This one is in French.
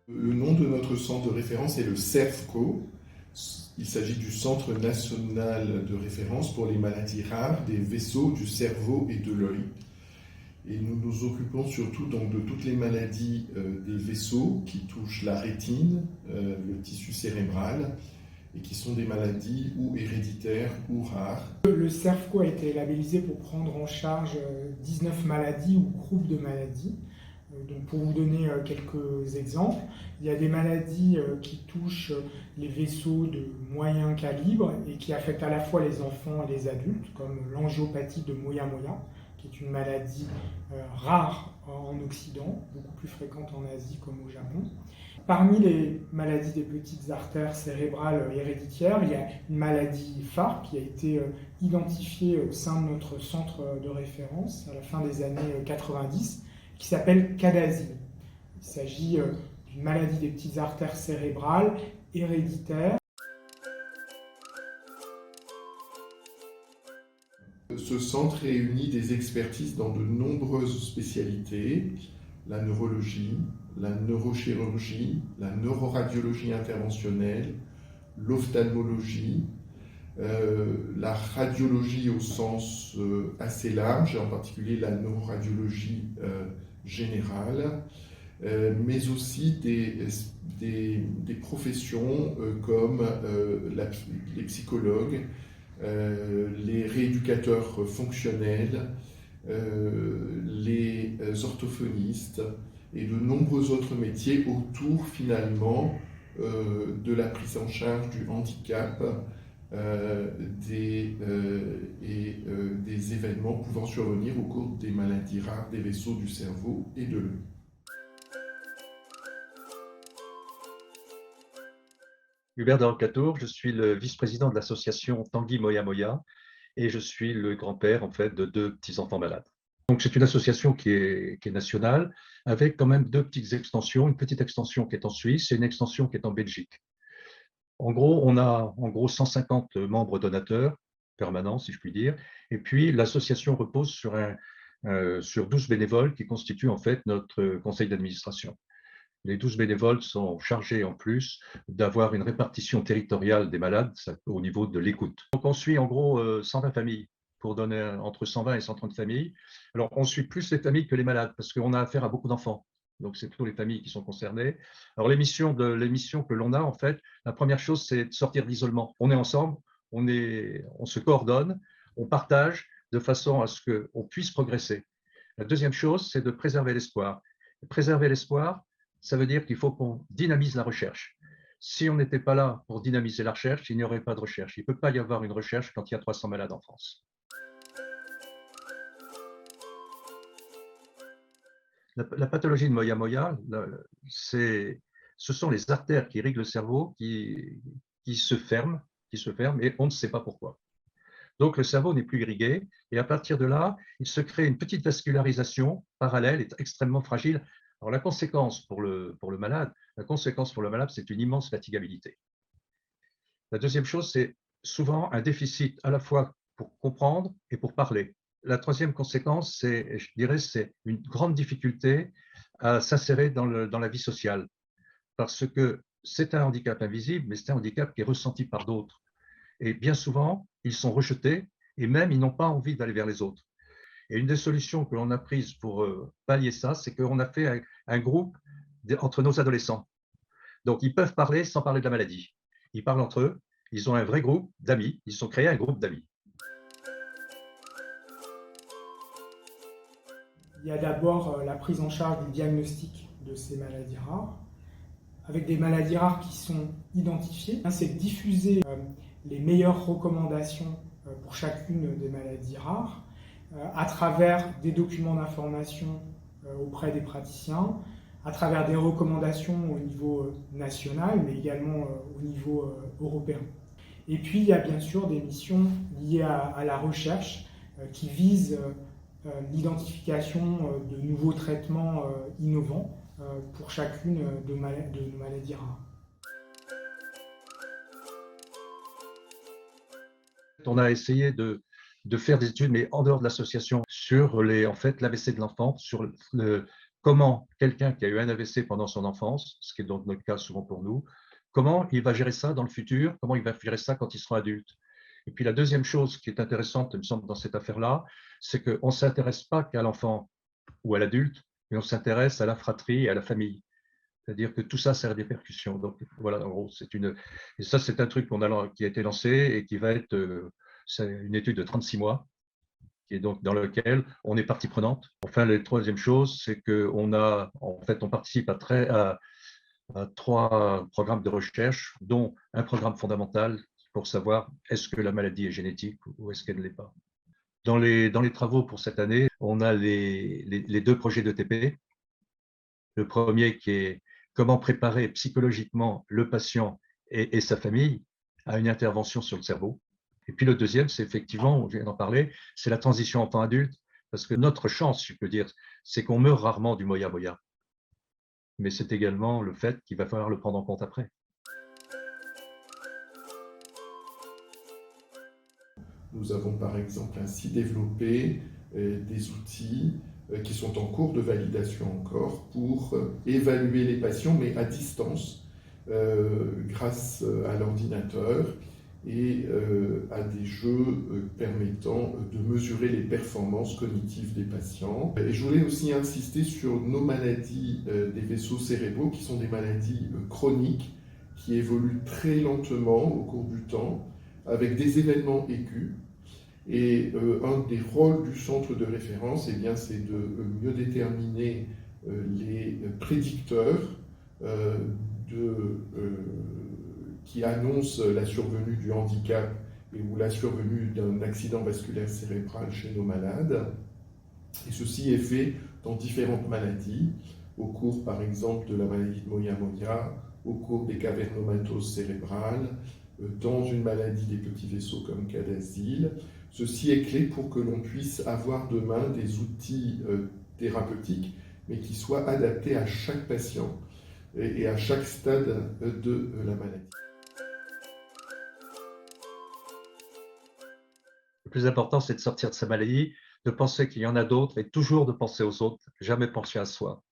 Le nom de notre centre de référence est le CERFCO. Il s'agit du Centre national de référence pour les maladies rares des vaisseaux, du cerveau et de l'œil. Et nous nous occupons surtout donc de toutes les maladies des vaisseaux qui touchent la rétine, le tissu cérébral, et qui sont des maladies ou héréditaires ou rares. Le CERFCO a été labellisé pour prendre en charge 19 maladies ou groupes de maladies. Donc pour vous donner quelques exemples, il y a des maladies qui touchent les vaisseaux de moyen calibre et qui affectent à la fois les enfants et les adultes, comme l'angiopathie de Moyamoya, qui est une maladie rare en Occident, beaucoup plus fréquente en Asie comme au Japon. Parmi les maladies des petites artères cérébrales héréditaires, il y a une maladie phare qui a été identifiée au sein de notre centre de référence à la fin des années 90, qui s'appelle CADASIL. Il s'agit d'une maladie des petites artères cérébrales héréditaire. Ce centre réunit des expertises dans de nombreuses spécialités, la neurologie, la neurochirurgie, la neuroradiologie interventionnelle, l'ophtalmologie, la radiologie au sens assez large, en particulier la neuroradiologie générale, mais aussi des professions comme les psychologues, les rééducateurs fonctionnels, les orthophonistes et de nombreux autres métiers autour finalement de la prise en charge du handicap des événements pouvant survenir au cours des maladies rares des vaisseaux du cerveau et de l'œil. Hubert Darocator, je suis le vice-président de l'association Tanguy Moya Moya et je suis le grand-père en fait de deux petits-enfants malades. Donc c'est une association qui est nationale avec quand même deux petites extensions, une petite extension qui est en Suisse et une extension qui est en Belgique. En gros, on a 150 membres donateurs permanents, si je puis dire, et puis l'association repose sur 12 bénévoles qui constituent en fait notre conseil d'administration. Les 12 bénévoles sont chargés en plus d'avoir une répartition territoriale des malades au niveau de l'écoute. Donc on suit en gros 120 familles, pour donner entre 120 et 130 familles. Alors on suit plus les familles que les malades, parce qu'on a affaire à beaucoup d'enfants. Donc c'est plutôt les familles qui sont concernées. Alors l'émission que l'on a, en fait, la première chose, c'est de sortir d'isolement. On est ensemble, on se coordonne, on partage de façon à ce qu'on puisse progresser. La deuxième chose, c'est de préserver l'espoir. Préserver l'espoir, ça veut dire qu'il faut qu'on dynamise la recherche. Si on n'était pas là pour dynamiser la recherche, il n'y aurait pas de recherche. Il ne peut pas y avoir une recherche quand il y a 300 malades en France. La pathologie de Moya Moya, ce sont les artères qui irriguent le cerveau qui se ferment, et on ne sait pas pourquoi. Donc le cerveau n'est plus irrigué et à partir de là, il se crée une petite vascularisation parallèle et extrêmement fragile. Alors la conséquence pour le malade, c'est une immense fatigabilité. La deuxième chose, c'est souvent un déficit à la fois pour comprendre et pour parler. La troisième conséquence, je dirais, c'est une grande difficulté à s'insérer dans la vie sociale, parce que c'est un handicap invisible, mais c'est un handicap qui est ressenti par d'autres. Et bien souvent, ils sont rejetés et même ils n'ont pas envie d'aller vers les autres. Et une des solutions que l'on a prises pour pallier ça, c'est qu'on a fait un groupe entre nos adolescents. Donc, ils peuvent parler sans parler de la maladie. Ils parlent entre eux, ils ont un vrai groupe d'amis, ils ont créé un groupe d'amis. Il y a d'abord la prise en charge du diagnostic de ces maladies rares, avec des maladies rares qui sont identifiées. C'est diffuser les meilleures recommandations pour chacune des maladies rares à travers des documents d'information auprès des praticiens, à travers des recommandations au niveau national, mais également au niveau européen. Et puis, il y a bien sûr des missions liées à la recherche qui visent l'identification de nouveaux traitements innovants pour chacune de nos maladies rares. On a essayé de faire des études, mais en dehors de l'association, sur en fait, l'AVC de l'enfant, sur comment quelqu'un qui a eu un AVC pendant son enfance, ce qui est donc notre cas souvent pour nous, comment il va gérer ça dans le futur, comment il va gérer ça quand il sera adulte. Et puis la deuxième chose qui est intéressante, il me semble, dans cette affaire-là, c'est qu'on ne s'intéresse pas qu'à l'enfant ou à l'adulte, mais on s'intéresse à la fratrie et à la famille. C'est-à-dire que tout ça, ça a des répercussions. Donc voilà, en gros, et ça, c'est un truc qui a été lancé et qui va être, c'est une étude de 36 mois, qui est donc dans lequel on est partie prenante. Enfin, la troisième chose, c'est on participe à 3 programmes de recherche, dont un programme fondamental pour savoir est-ce que la maladie est génétique ou est-ce qu'elle ne l'est pas. Dans les travaux pour cette année, on a les 2 projets de TP. Le premier qui est comment préparer psychologiquement le patient et sa famille à une intervention sur le cerveau. Et puis le deuxième, c'est effectivement, je viens d'en parler, c'est la transition enfant-adulte, parce que notre chance, je peux dire, c'est qu'on meurt rarement du moya-moya. Mais c'est également le fait qu'il va falloir le prendre en compte après. Nous avons par exemple ainsi développé des outils qui sont en cours de validation encore pour évaluer les patients, mais à distance, grâce à l'ordinateur et à des jeux permettant de mesurer les performances cognitives des patients. Et je voulais aussi insister sur nos maladies des vaisseaux cérébraux, qui sont des maladies chroniques, qui évoluent très lentement au cours du temps, avec des événements aigus. Et un des rôles du centre de référence, eh bien, c'est de mieux déterminer les prédicteurs qui annoncent la survenue du handicap ou la survenue d'un accident vasculaire cérébral chez nos malades. Et ceci est fait dans différentes maladies, au cours par exemple de la maladie de Moya-Moya, au cours des cavernomatoses cérébrales, dans une maladie des petits vaisseaux comme CADASIL. Ceci est clé pour que l'on puisse avoir demain des outils thérapeutiques, mais qui soient adaptés à chaque patient et à chaque stade de la maladie. Le plus important, c'est de sortir de sa maladie, de penser qu'il y en a d'autres et toujours de penser aux autres, jamais penser à soi.